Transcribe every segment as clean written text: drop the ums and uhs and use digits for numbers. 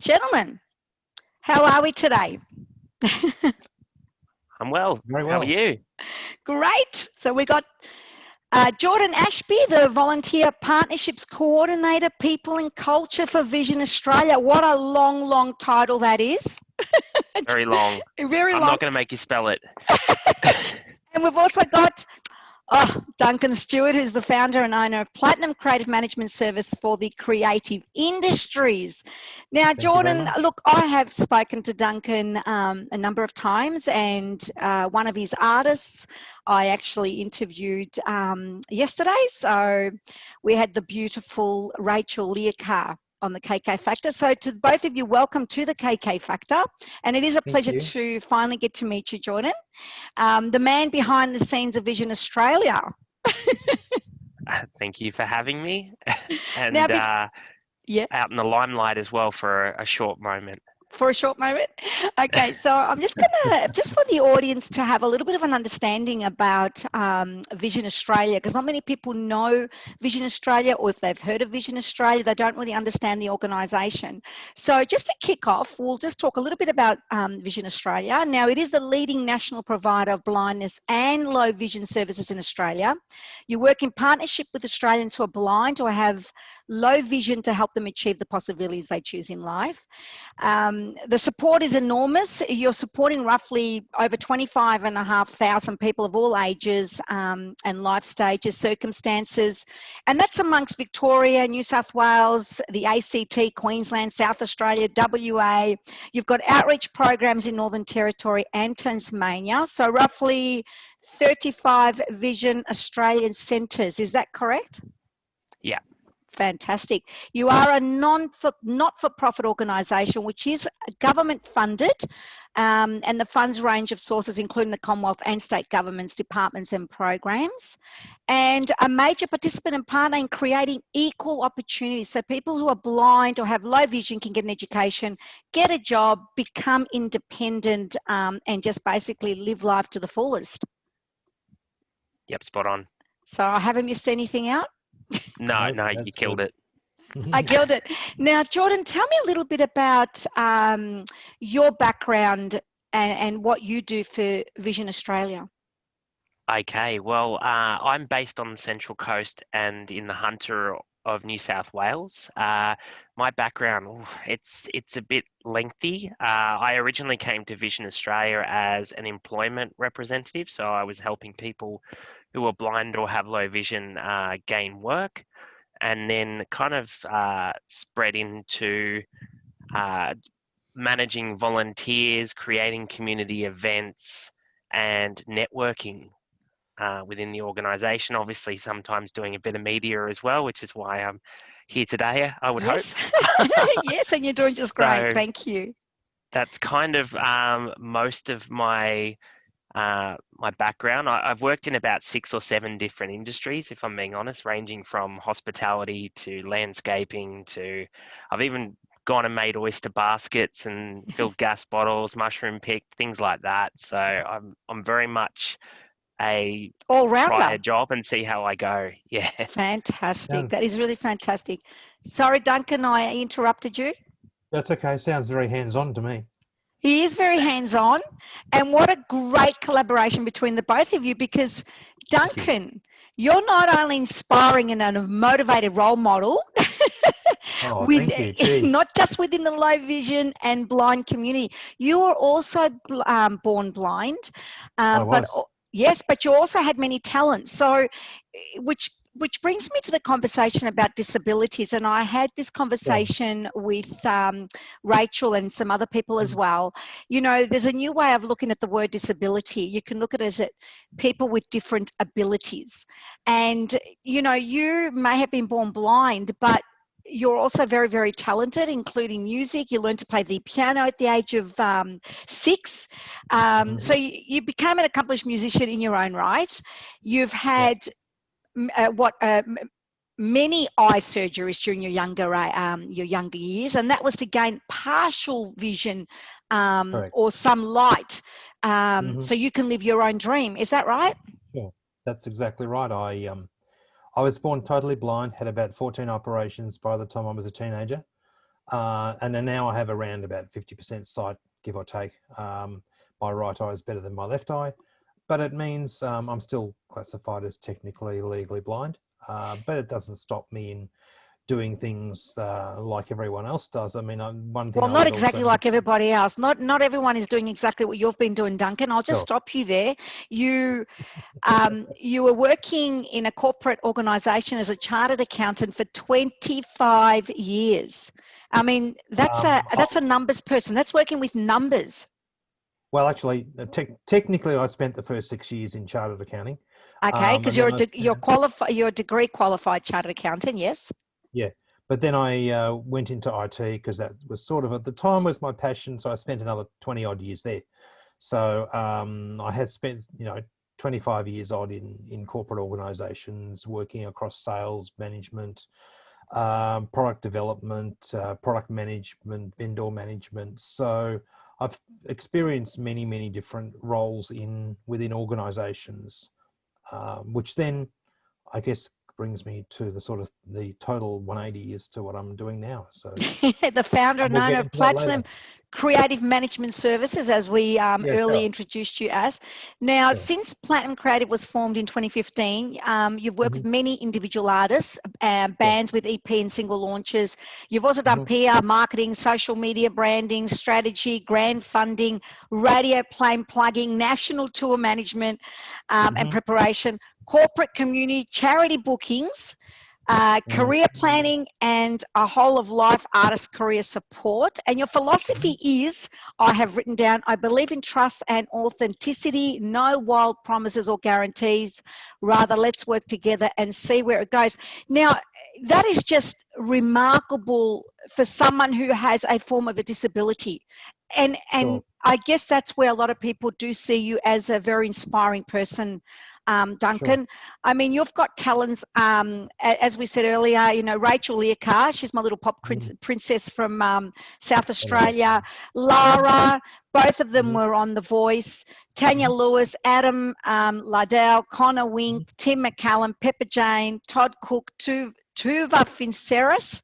Gentlemen, how are we today? I'm well. Very How are well. you? Great. So we got Jordan Ashby, the Volunteer Partnerships Coordinator, People and Culture for Vision Australia. What a long, long title that is. Very long. Very I'm long. not going to make you spell it. And we've also got Duncan Stewart, who's the founder and owner of Platinum Creative Management Service for the creative industries. Now, Thank you very Jordan, much. look, I have spoken to Duncan a number of times, and one of his artists I actually interviewed yesterday. So we had the beautiful RoulaKk on the KK Factor. So to both of you, welcome to the KK Factor. And it is a Thank pleasure you. to finally get to meet you, Jordan. The man behind the scenes of Vision Australia. Thank you for having me. And Now, yeah, out in the limelight as well for a short moment. for a short moment. Okay, so I'm just just for the audience to have a little bit of an understanding about Vision Australia, because not many people know Vision Australia, or if they've heard of Vision Australia, they don't really understand the organisation. So just to kick off, we'll just talk a little bit about Vision Australia. Now, it is the leading national provider of blindness and low vision services in Australia. You work in partnership with Australians who are blind or have low vision to help them achieve the possibilities they choose in life. The support is enormous. You're supporting roughly over 25,500 people of all ages and life stages, circumstances, and that's amongst Victoria, New South Wales, the ACT, Queensland, South Australia, WA. You've got outreach programs in Northern Territory and Tasmania, so roughly 35 Vision Australian centres. Is that correct? Yeah. Fantastic. You are a not-for-profit organisation which is government funded, and the funds range of sources including the Commonwealth and state governments, departments and programs, and a major participant and partner in creating equal opportunities, so people who are blind or have low vision can get an education, get a job, become independent, and just basically live life to the fullest. Yep, spot on. So I haven't missed anything out? No, you that's killed good. it. I killed it. Now, Jordan, tell me a little bit about your background and what you do for Vision Australia. Okay, well, I'm based on the Central Coast and in the Hunter of New South Wales. My background, it's a bit lengthy. I originally came to Vision Australia as an employment representative, so I was helping people who are blind or have low vision gain work, and then kind of spread into managing volunteers, creating community events, and networking within the organisation. Obviously, sometimes doing a bit of media as well, which is why I'm here today, I would hope. Yes, and you're doing just great. So Thank you. that's kind of most of my my background. I've worked in about 6 or 7 different industries, if I'm being honest, ranging from hospitality to landscaping to, I've even gone and made oyster baskets and filled gas bottles, mushroom picked, things like that. So I'm very much a try a All-rounder. job and see how I go. Yeah. Fantastic. Sounds, That is really fantastic. Sorry, Duncan, I interrupted you. that's okay. Sounds very hands-on to me. He is very hands-on, and what a great collaboration between the both of you, because Thank you. Duncan, you're not only inspiring and a motivated role model, Oh, with thank you. Gee. not just within the low vision and blind community. You are also born blind, I but was. yes, but you also had many talents. So, which brings me to the conversation about disabilities, and I had this conversation with Rachel and some other people as well. You know, there's a new way of looking at the word disability. You can look at it as people with different abilities, and you know, you may have been born blind, but you're also very, very talented, including music. You learned to play the piano at the age of 6. So you became an accomplished musician in your own right. You've had many eye surgeries during your younger years, and that was to gain partial vision Correct. or some light, so you can live your own dream. Is that right? Sure. That's exactly right. I was born totally blind, had about 14 operations by the time I was a teenager. And then now I have around about 50% sight, give or take. My right eye is better than my left eye, but it means I'm still classified as technically legally blind. But it doesn't stop me in doing things like everyone else does. I mean, one thing Well, I not would exactly also like everybody else. Not everyone is doing exactly what you've been doing, Duncan. I'll just sure. stop you there. You were working in a corporate organisation as a chartered accountant for 25 years. I mean, that's a numbers person. That's working with numbers. Well, actually, technically, I spent the first 6 years in chartered accounting. Okay, because And then you're a degree qualified chartered accountant, yes? yeah, but then I went into IT because that was sort of at the time was my passion. So I spent another 20 odd years there. So I had spent 25 years odd in corporate organisations, working across sales management, product development, product management, vendor management. So I've experienced many different roles within organisations, which then I guess brings me to the total 180 as to what I'm doing now. So The founder and we'll owner get of into that later. Platinum Creative Management Services, as we Yeah, earlier sure. introduced you as. Now, Sure. since Platinum Creative was formed in 2015, you've worked with Mm-hmm. many individual artists, bands with EP and single launches. You've also done Mm-hmm. PR, marketing, social media branding, strategy, grant funding, radio plane plugging, national tour management and preparation, corporate community, charity bookings, career planning, and a whole of life artist career support. And your philosophy is, I have written down, I believe in trust and authenticity, no wild promises or guarantees. Rather, let's work together and see where it goes. Now, that is just remarkable for someone who has a form of a disability. And Sure. I guess that's where a lot of people do see you as a very inspiring person, Duncan. Sure. I mean, you've got talents, as we said earlier, RoulaKk, she's my little pop princess from South Australia. Lara, both of them were on The Voice. Tanya Lewis, Adam Liddell, Connor Wink, Tim McCallum, Pepper Jane, Todd Cook, Tuva Finceris,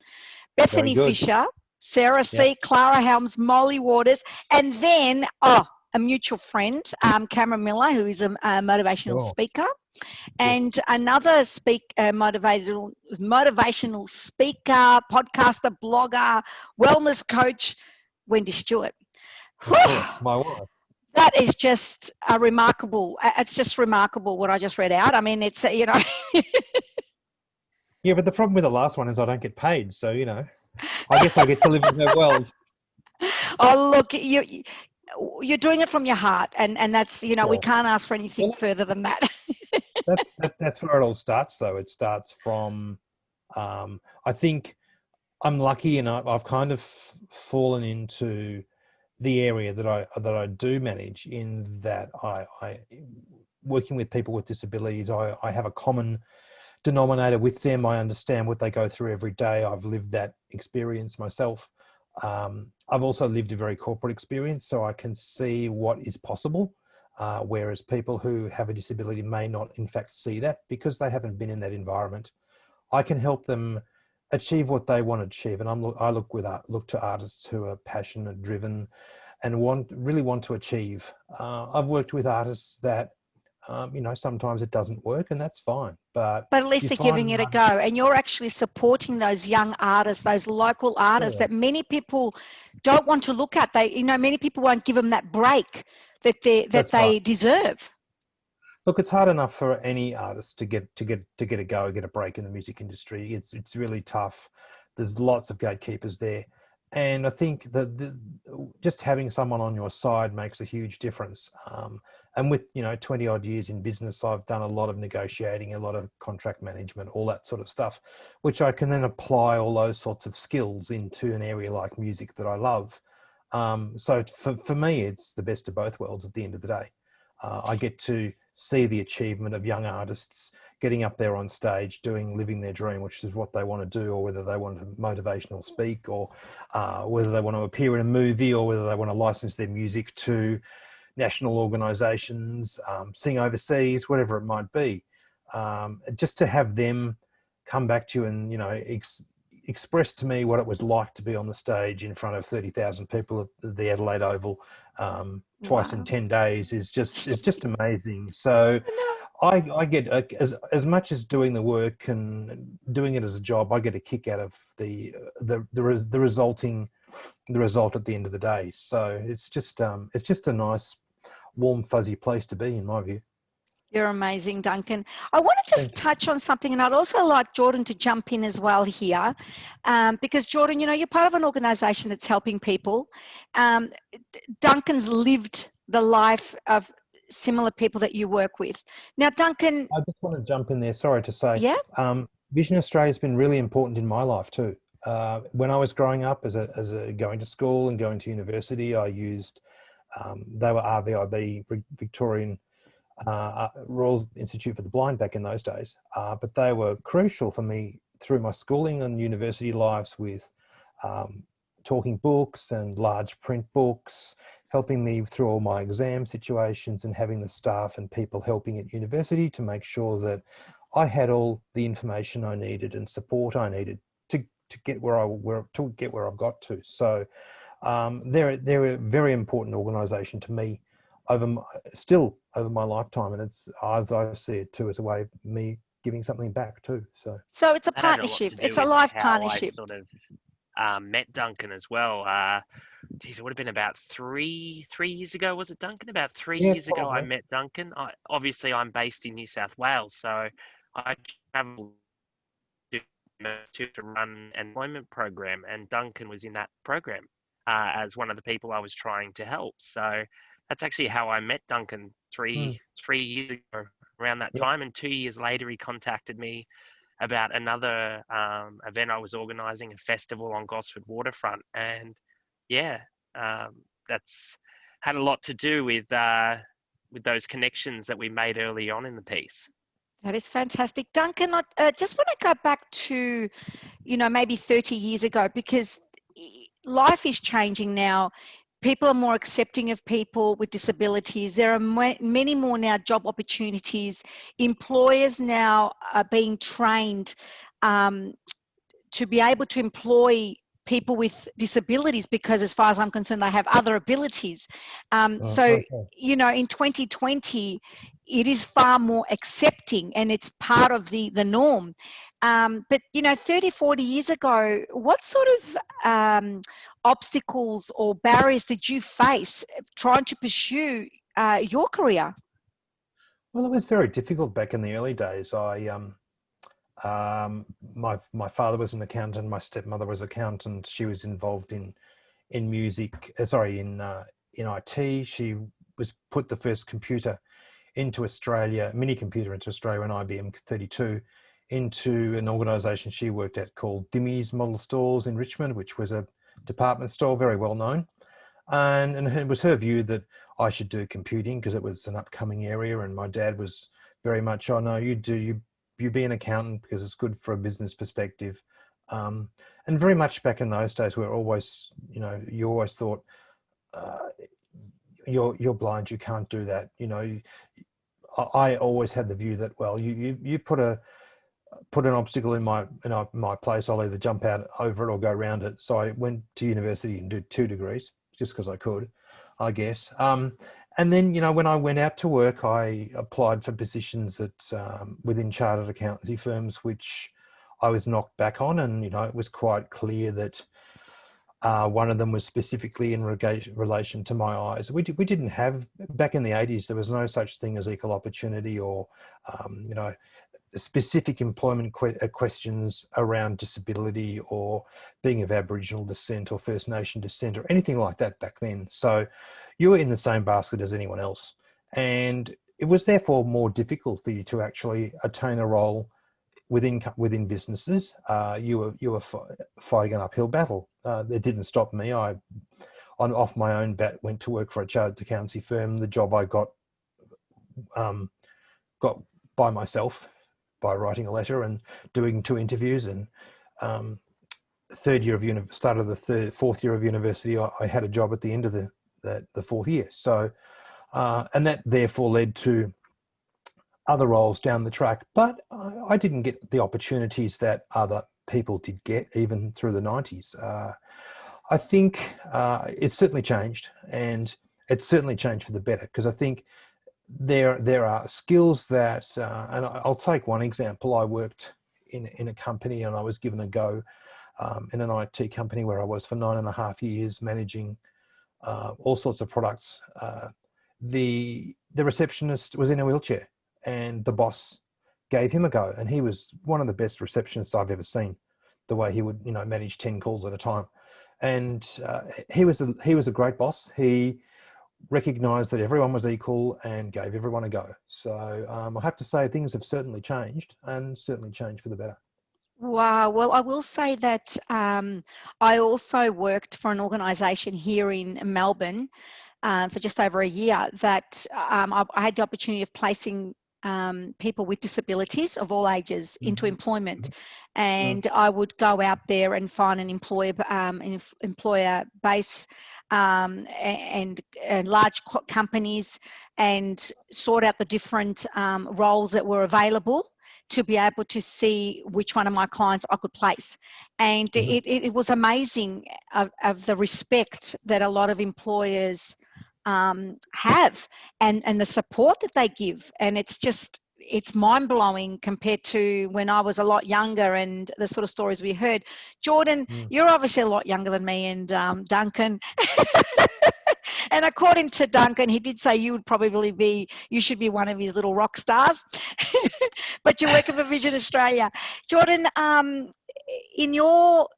Bethany Fisher, Sarah C., Clara Helms, Molly Waters, and then, a mutual friend, Cameron Miller, who is a motivational speaker, and another motivational speaker, podcaster, blogger, wellness coach, Wendy Stewart. Of course, my wife. That is just a remarkable. It's just remarkable what I just read out. I mean, it's Yeah, but the problem with the last one is I don't get paid. So I guess I get to live in her world. Oh, look, you're doing it from your heart, and that's we can't ask for anything further than that. That's where it all starts, though. It starts from I think I'm lucky, and I've kind of fallen into the area that I do manage, in that I working with people with disabilities, I have a common denominator with them. I understand what they go through every day. I've lived that experience myself. I've also lived a very corporate experience, so I can see what is possible, whereas people who have a disability may not in fact see that because they haven't been in that environment. I can help them achieve what they want to achieve, and I look to artists who are passionate, driven, and really want to achieve. I've worked with artists that sometimes it doesn't work, and that's fine. But at least they're giving it a go, and you're actually supporting those young artists, those local artists that many people don't want to look at. Many people won't give them that break that they deserve. Look, it's hard enough for any artist to get a break in the music industry. It's really tough. There's lots of gatekeepers there, and I think that just having someone on your side makes a huge difference. And with 20 odd years in business, I've done a lot of negotiating, a lot of contract management, all that sort of stuff, which I can then apply all those sorts of skills into an area like music that I love. So for me, it's the best of both worlds at the end of the day. I get to see the achievement of young artists getting up there on stage, living their dream, which is what they want to do, or whether they want to motivational speak, or whether they want to appear in a movie, or whether they want to license their music to national organisations, sing overseas, whatever it might be. Just to have them come back to you and expressed to me what it was like to be on the stage in front of 30,000 people at the Adelaide Oval twice in Wow. 10 days is just amazing. So No. I get as much as doing the work and doing it as a job, I get a kick out of the result at the end of the day. So it's just a nice, warm, fuzzy place to be, in my view. You're amazing, Duncan. I want to just Thank you. touch on something, and I'd also like Jordan to jump in as well here, because Jordan, you're part of an organisation that's helping people. Duncan's lived the life of similar people that you work with. Now, Duncan. I just want to jump in there. Sorry to say, Yeah. Vision Australia has been really important in my life too. When I was growing up, as a going to school and going to university, I used they were RVIB, Victorian Royal Institute for the Blind back in those days, but they were crucial for me through my schooling and university lives with talking books and large print books, helping me through all my exam situations, and having the staff and people helping at university to make sure that I had all the information I needed and support I needed to get where I've got to. So they're a very important organisation to me over my lifetime, and it's, as I see it too, as a way of me giving something back too. So It's a That had a lot partnership. to do It's a with life how partnership. I sort of met Duncan as well. Geez, it would have been about three years ago, was it, Duncan? About three yeah, years ago, I probably. met Duncan. Obviously, I'm based in New South Wales, so I travel to run an employment program, and Duncan was in that program as one of the people I was trying to help. So that's actually how I met Duncan three years ago, around that Yeah. time. And 2 years later, he contacted me about another event I was organising, a festival on Gosford Waterfront, and yeah, that's had a lot to do with those connections that we made early on in the piece. That is fantastic. Duncan, I just want to go back to, maybe 30 years ago, because life is changing now. People are more accepting of people with disabilities. There are many more now job opportunities. Employers now are being trained to be able to employ people with disabilities, because as far as I'm concerned, they have other abilities. Okay. In 2020, it is far more accepting, and it's part of the norm. But 30, 40 years ago, what sort of obstacles or barriers did you face trying to pursue your career? Well, it was very difficult back in the early days. My father was an accountant. My stepmother was an accountant. She was involved in music. In IT. She was put the first computer into Australia, mini computer into Australia, an IBM 32, into an organisation she worked at called Dimmy's Model Stores in Richmond, which was a department store, very well known. And it was her view that I should do computing because it was an upcoming area, and my dad was very much, oh no, you be an accountant because it's good for a business perspective. And very much back in those days, we're always, you always thought, you're blind, you can't do that. I always had the view that, well, you put an obstacle in my place, I'll either jump out over it or go around it. So I went to university and did 2 degrees just because I could, I guess. And then, when I went out to work, I applied for positions within chartered accountancy firms, which I was knocked back on. And, it was quite clear that one of them was specifically in relation to my eyes. We didn't have, back in the 80s, there was no such thing as equal opportunity or, specific employment questions around disability or being of Aboriginal descent or First Nation descent or anything like that back then. So you were in the same basket as anyone else. And it was therefore more difficult for you to actually attain a role within businesses. You were fighting an uphill battle. It didn't stop me. Off my own bat, went to work for a chartered accountancy firm. The job I got by myself, by writing a letter and doing 2 interviews. And start of the fourth year of university, I had a job at the end of the 4th year. So, and that therefore led to other roles down the track, but I didn't get the opportunities that other people did get even through the 90s. I think it's certainly changed, and it's certainly changed for the better, because I think there are skills that, and I'll take one example. I worked in a company, and I was given a go in an IT company where I was for 9.5 years, managing all sorts of products. The receptionist was in a wheelchair, and the boss gave him a go, and he was one of the best receptionists I've ever seen. The way he would, manage 10 calls at a time, and he was a great boss. He recognised that everyone was equal and gave everyone a go. So I have to say things have certainly changed, and certainly changed for the better. Wow. Well, I will say that I also worked for an organisation here in Melbourne for just over a year that I had the opportunity of placing people with disabilities of all ages into employment, and I would go out there and find an employer base and large companies, and sort out the different roles that were available to be able to see which one of my clients I could place. And it was amazing of the respect that a lot of employers have, and the support that they give. And it's mind-blowing compared to when I was a lot younger and the sort of stories we heard. Jordan, you're obviously a lot younger than me, and Duncan. And according to Duncan, he did say you should be one of his little rock stars. But you're working for Vision Australia. Jordan, in your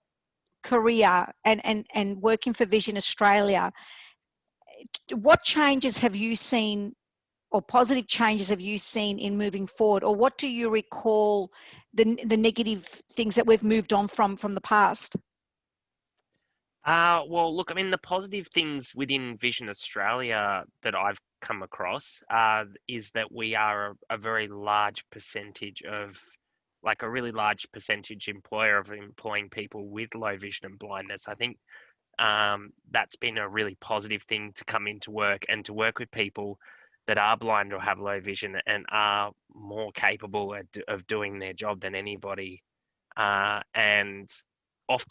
career and working for Vision Australia, what changes have you seen, or positive changes have you seen in moving forward? Or what do you recall the negative things that we've moved on from the past? Well, look, I mean, the positive things within Vision Australia that I've come across is that we are a very large percentage of, like a really large percentage employer of employing people with low vision and blindness. I think that's been a really positive thing to come into work and to work with people that are blind or have low vision and are more capable of doing their job than anybody. And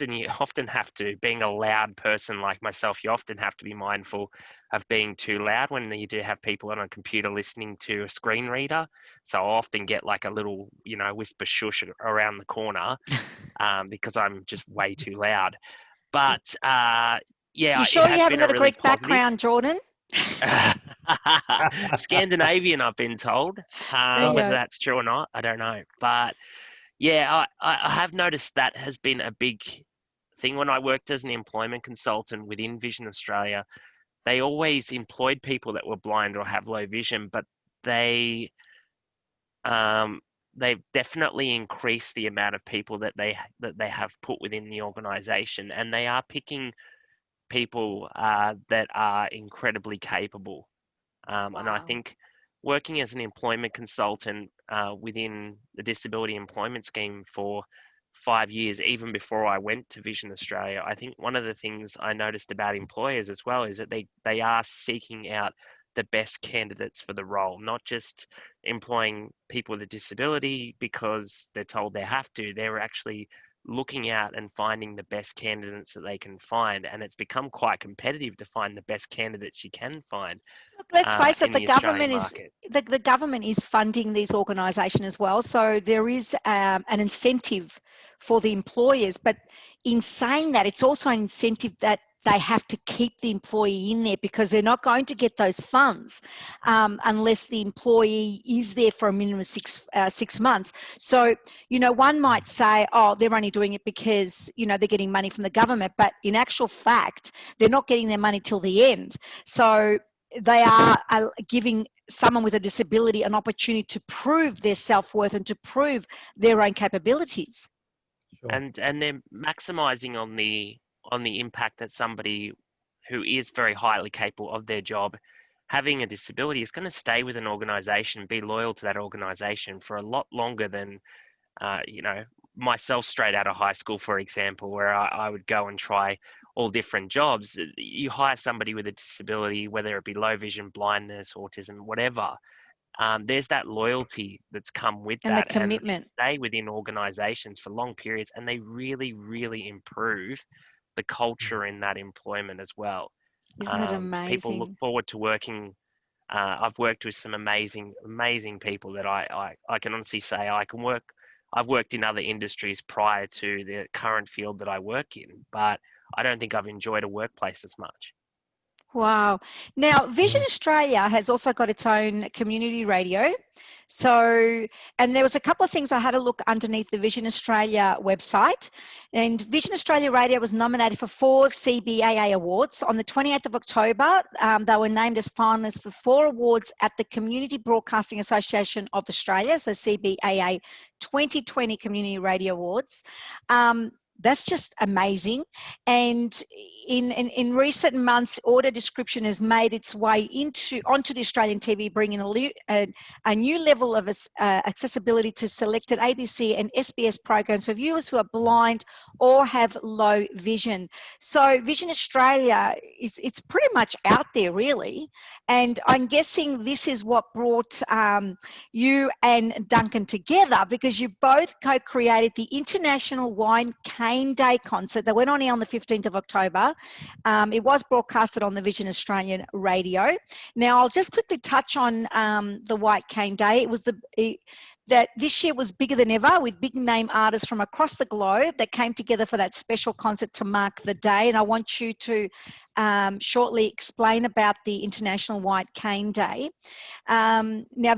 you often have to, being a loud person like myself, you often have to be mindful of being too loud when you do have people on a computer listening to a screen reader. So I often get like a little, whisper shush around the corner because I'm just way too loud. But yeah, You it sure you has haven't been a got a really Greek positive. background, Jordan? Scandinavian, I've been told. Whether that's true or not, I don't know. But yeah, I have noticed that has been a big thing. When I worked as an employment consultant within Vision Australia, they always employed people that were blind or have low vision, but they've definitely increased the amount of people that they have put within the organisation, and they are picking people that are incredibly capable. And I think working as an employment consultant within the disability employment scheme for 5 years, even before I went to Vision Australia, I think one of the things I noticed about employers as well is that they are seeking out the best candidates for the role, not just employing people with a disability because they're told they have to. They're actually looking out and finding the best candidates that they can find, and it's become quite competitive to find the best candidates you can find. Look, let's face it, in the Australian market. the government is funding these organisations as well, so there is an incentive for the employers. But in saying that, it's also an incentive that they have to keep the employee in there, because they're not going to get those funds unless the employee is there for a minimum of 6 months. So, one might say, oh, they're only doing it because, they're getting money from the government. But in actual fact, they're not getting their money till the end. So they are giving someone with a disability an opportunity to prove their self-worth and to prove their own capabilities. Sure. And they're maximizing on the impact that somebody who is very highly capable of their job having a disability is going to stay with an organization, be loyal to that organization for a lot longer than myself straight out of high school, for example, where I would go and try all different jobs. You hire somebody with a disability, whether it be low vision, blindness, autism, whatever, there's that loyalty that's come with And the that, and commitment. stay within organizations for long periods, and they really, really improve the culture in that employment as well. Isn't it People look amazing? forward to working. I've worked with some amazing, amazing people that I can honestly say I can work. I've worked in other industries prior to the current field that I work in, but I don't think I've enjoyed a workplace as much. Wow. Now, Vision Mm. Australia has also got its own community radio. So, and there was a couple of things I had a look underneath the Vision Australia website. And Vision Australia Radio was nominated for 4 CBAA awards. On the 28th of October, they were named as finalists for 4 awards at the Community Broadcasting Association of Australia, so CBAA 2020 Community Radio Awards. That's just amazing. And in recent months, audio description has made its way onto the Australian TV, bringing a new level of accessibility to selected ABC and SBS programs for viewers who are blind or have low vision. So Vision Australia it's pretty much out there, really. And I'm guessing this is what brought you and Duncan together, because you both co-created the International Wine Cane Day concert that went on the 15th of October. It was broadcasted on the Vision Australian radio. Now, I'll just quickly touch on the White Cane Day. That this year was bigger than ever, with big name artists from across the globe that came together for that special concert to mark the day. And I want you to shortly explain about the International White Cane Day. Now, I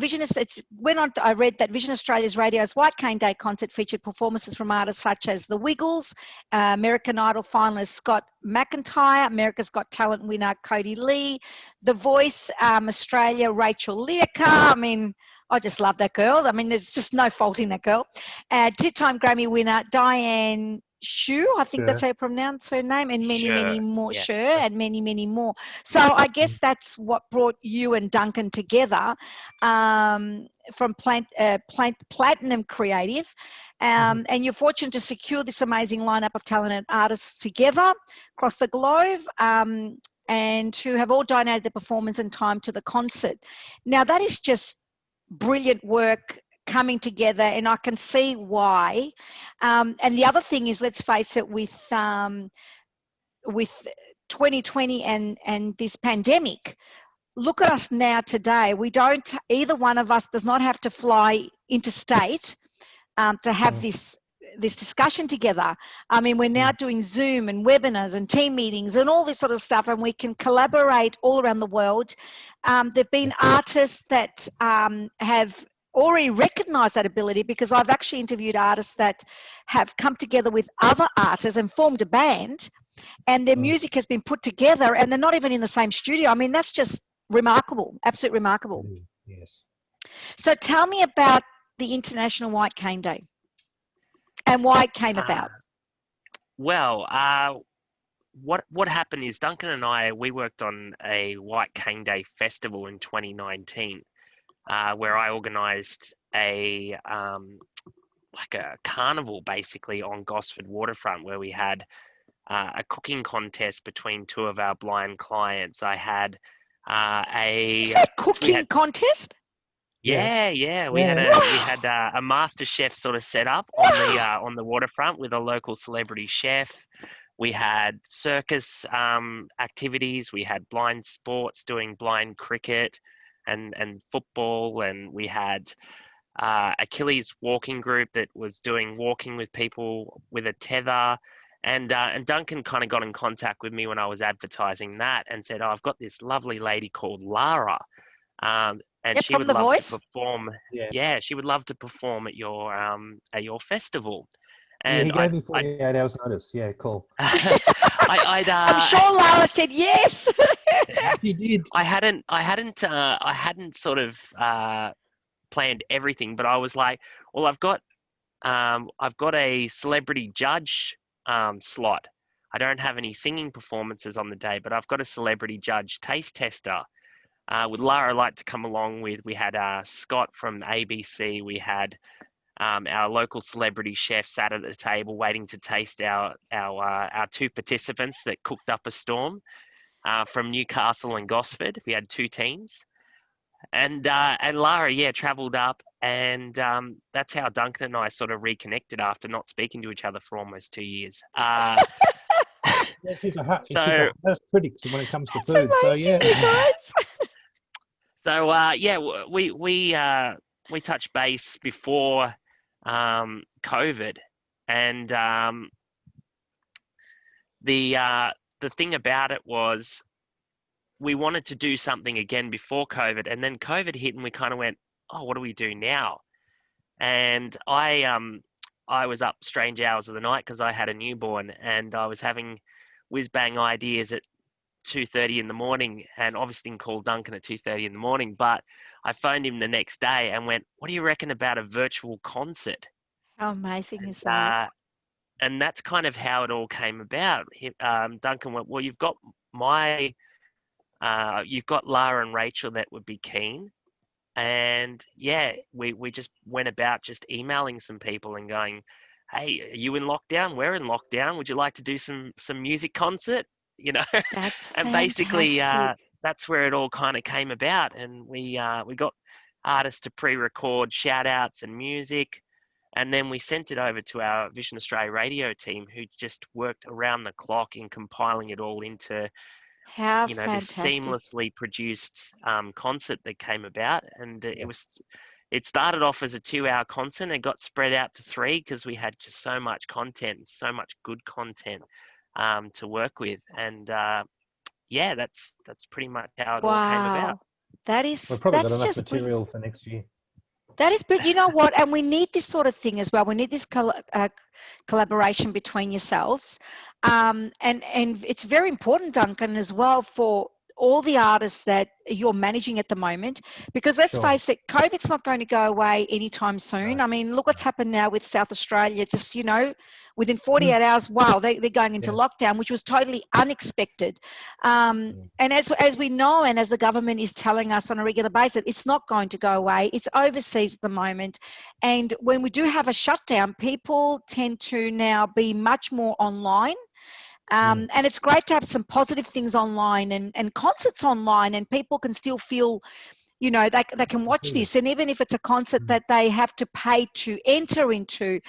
read that Vision Australia's radio's White Cane Day concert featured performances from artists such as The Wiggles, American Idol finalist Scott McIntyre, America's Got Talent winner Cody Lee, The Voice Australia Rachel Learka. I mean, I just love that girl. I mean, there's just no faulting that girl. 2-time Grammy winner Diane Shu, I think that's how you pronounce her name, and many, many more. Yeah. Sure, and many, many more. So I guess that's what brought you and Duncan together from Platinum Cre8ive. And you're fortunate to secure this amazing lineup of talented artists together across the globe, and who have all donated their performance and time to the concert. Now, that is just brilliant work coming together, and I can see why. And the other thing is, let's face it, with 2020 and this pandemic, look at us now today. Either one of us does not have to fly interstate to have this discussion together. I mean, we're now doing Zoom and webinars and team meetings and all this sort of stuff, and we can collaborate all around the world. There've been artists that have already recognized that ability, because I've actually interviewed artists that have come together with other artists and formed a band, and their music has been put together, and they're not even in the same studio. I mean, that's just remarkable, absolutely remarkable. Yes. So tell me about the International White Cane Day and why it came about. Well, what happened is Duncan and we worked on a White Cane Day festival in 2019, where I organised a carnival basically on Gosford waterfront, where we had a cooking contest between 2 of our blind clients. I had Is that a cooking contest? Yeah. We had a master chef sort of set up on the waterfront with a local celebrity chef. We had circus activities. We had blind sports, doing blind cricket and football, and we had Achilles walking group that was doing walking with people with a tether. And Duncan kind of got in contact with me when I was advertising that and said, I've got this lovely lady called Lara. And she would love to perform. Yeah, she would love to perform at your festival. And he gave me 48 hours notice. Yeah, cool. I'm sure Lara said yes. She did. I hadn't sort of planned everything, but I was like, well, I've got a celebrity judge slot. I don't have any singing performances on the day, but I've got a celebrity judge taste tester. Would Lara like to come along with? We had Scott from ABC. We had our local celebrity chef sat at the table waiting to taste our 2 participants that cooked up a storm from Newcastle and Gosford. We had 2 teams. And Lara, yeah, travelled up, and that's how Duncan and I sort of reconnected after not speaking to each other for almost 2 years. Yeah, she's So a harsh critic when it comes to That's food. So amazing, yeah, you guys. yeah, we touched base before COVID, and the thing about it was we wanted to do something again before COVID, and then COVID hit, and we kind of went, "Oh, what do we do now?" And I was up strange hours of the night because I had a newborn, and I was having whiz bang ideas at 2:30 in the morning, and obviously didn't call Duncan at 2:30 in the morning, but I phoned him the next day and went, "What do you reckon about a virtual concert?" How amazing And is that? and that's kind of how it all came about. Duncan went, "Well, you've got Lara and Rachel that would be keen." And yeah, we just went about just emailing some people and going, "Hey, are you in lockdown? We're in lockdown. Would you like to do some music concert?" You know, That's and basically fantastic. that's where it all kind of came about. And we got artists to pre-record shout outs and music, and then we sent it over to our Vision Australia radio team, who just worked around the clock in compiling it all into How this fantastic. seamlessly produced concert that came about. And yeah, it started off as a 2 hour concert and got spread out to three because we had just so much content, so much good content to work with. And yeah, that's pretty much how it all came about. Wow. we've probably got That's enough just brilliant. material for next year. That is, but you know what? And we need this sort of thing as well. We need this collaboration between yourselves, and it's very important, Duncan, as well for all the artists that you're managing at the moment, because let's Sure. face it, COVID's not going to go away anytime soon. No. I mean, look what's happened now with South Australia. Just within Mm. 48 hours, wow, they're going into Yeah. lockdown, which was totally unexpected. And as we know, and as the government is telling us on a regular basis, it's not going to go away. It's overseas at the moment. And when we do have a shutdown, people tend to now be much more online. And it's great to have some positive things online and concerts online, and people can still feel, they can watch Included. this. And even if it's a concert Mm. that they have to pay to enter into,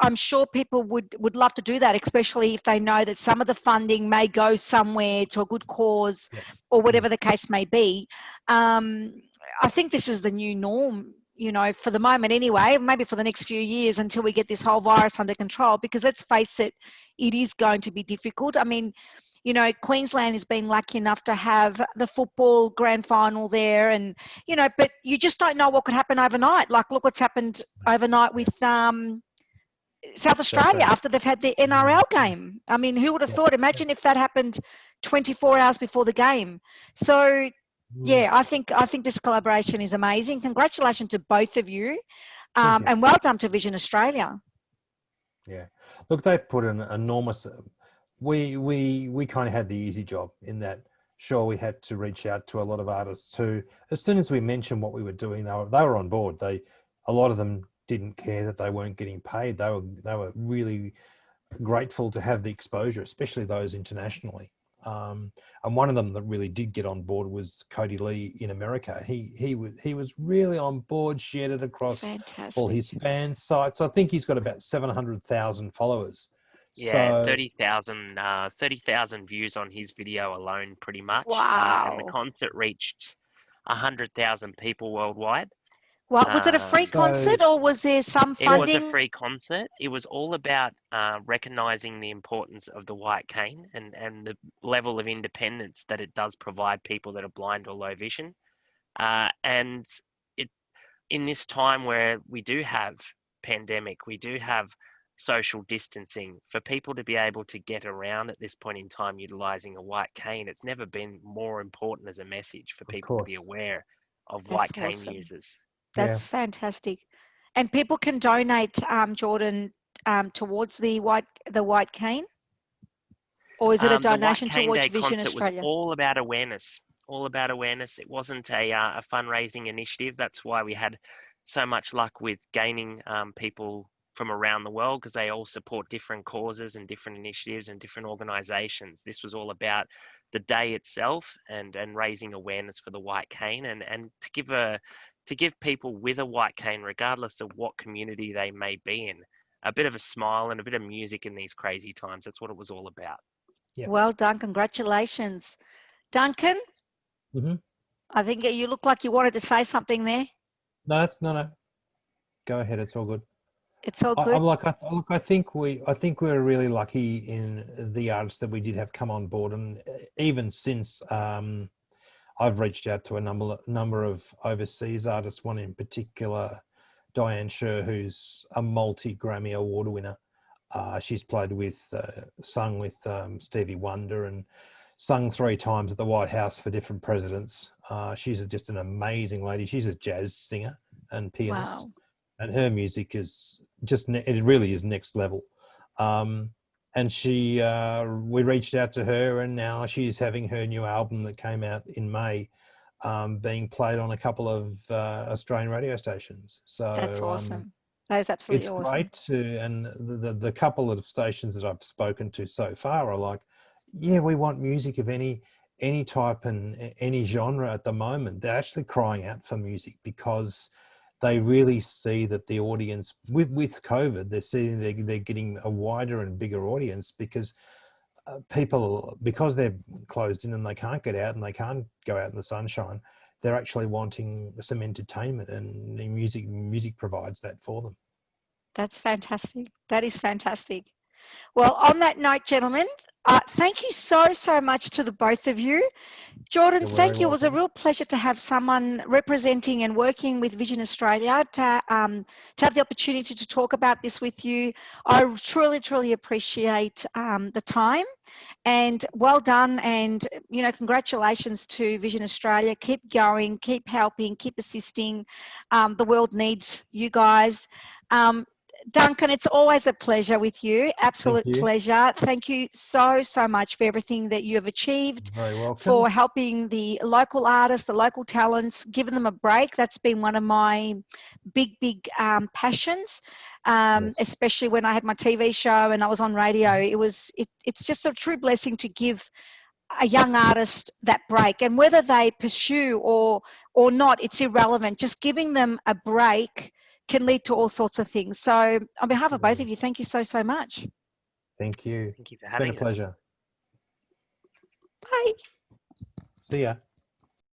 I'm sure people would love to do that, especially if they know that some of the funding may go somewhere to a good cause Yeah. or Mm. whatever the case may be. I think this is the new norm, for the moment anyway, maybe for the next few years until we get this whole virus under control, because let's face it, it is going to be difficult. I mean, Queensland has been lucky enough to have the football grand final there, and, but you just don't know what could happen overnight. Like, look what's happened overnight Yeah. with South Australia Australia. after they've had the NRL game. I mean, who would have Yeah. thought? Imagine if that happened 24 hours before the game. So, Mm. yeah, I think this collaboration is amazing. Congratulations to both of you, Thank you. and well done to Vision Australia. Yeah. Look, they put an enormous. We kind of had the easy job in that. Sure, we had to reach out to a lot of artists who, as soon as we mentioned what we were doing, they were on board. A lot of them didn't care that they weren't getting paid. They were really grateful to have the exposure, especially those internationally. And one of them that really did get on board was Cre8ive in America. He was really on board, shared it across all Fantastic. his fan sites. I think he's got about 700,000 followers. Yeah, So 30,000 views on his video alone, pretty much. And the Wow. concert reached 100,000 people worldwide. What was it, a free Um, concert, or was there some it was a funding? free concert. It was all about recognizing the importance of the white cane and the level of independence that it does provide people that are blind or low vision. And it in this time where we do have pandemic, we do have social distancing, for people to be able to get around at this point in time utilizing a white cane, it's never been more important as a message for of people to be course, aware of white That's cane awesome. users. That's yeah. fantastic. And people can donate, Jordan, towards the white cane, or is it a The White donation Cane towards Day Vision concert was Australia? all about awareness, all about awareness. It wasn't a fundraising initiative. That's why we had so much luck with gaining people from around the world because they all support different causes and different initiatives and different organizations. This was all about the day itself and raising awareness for the white cane and to give people with a white cane, regardless of what community they may be in, a bit of a smile and a bit of music in these crazy times. That's what it was all about. Yeah. Well done. Congratulations. Duncan, Mm-hmm. I think you look like you wanted to say something there. No, no. Go ahead. It's all good. It's all I'm good. like, I think we're really lucky in the artists that we did have come on board, and even since I've reached out to a number of overseas artists. One in particular, Diane Sher, who's a multi-Grammy Award winner. She's played with, sung with Stevie Wonder, and sung 3 times at the White House for different presidents. She's just an amazing lady. She's a jazz singer and pianist. Wow. And her music is just, it really is next level. And we reached out to her, and now she's having her new album that came out in May, being played on a couple of Australian radio stations. So That's awesome. That is absolutely it's awesome. great to, and the couple of stations that I've spoken to so far are like, yeah, we want music of any type and any genre at the moment. They're actually crying out for music because they really see that the audience with COVID, they're seeing they're getting a wider and bigger audience because people, because they're closed in and they can't get out and they can't go out in the sunshine, they're actually wanting some entertainment, and the music provides that for them. That's fantastic. That is fantastic. Well, on that note, gentlemen, thank you so much to the both of you. Jordan, You're very thank you. It was a welcome. real pleasure to have someone representing and working with Vision Australia to have the opportunity to talk about this with you. I truly appreciate the time, and well done. And, you know, congratulations to Vision Australia. Keep going, keep helping, keep assisting. The world needs you guys. Duncan, it's always a pleasure with you. Thank Absolute you. pleasure. Thank you so much for everything that you have achieved, Very welcome. for helping the local artists, the local talents, giving them a break. That's been one of my big passions, Yes. especially when I had my TV show and I was on radio. It's just a true blessing to give a young artist that break, and whether they pursue or not, it's irrelevant. Just giving them a break can lead to all sorts of things. So on behalf of both of you, thank you so much. Thank you. Thank you for It's been having a pleasure. Bye. See ya.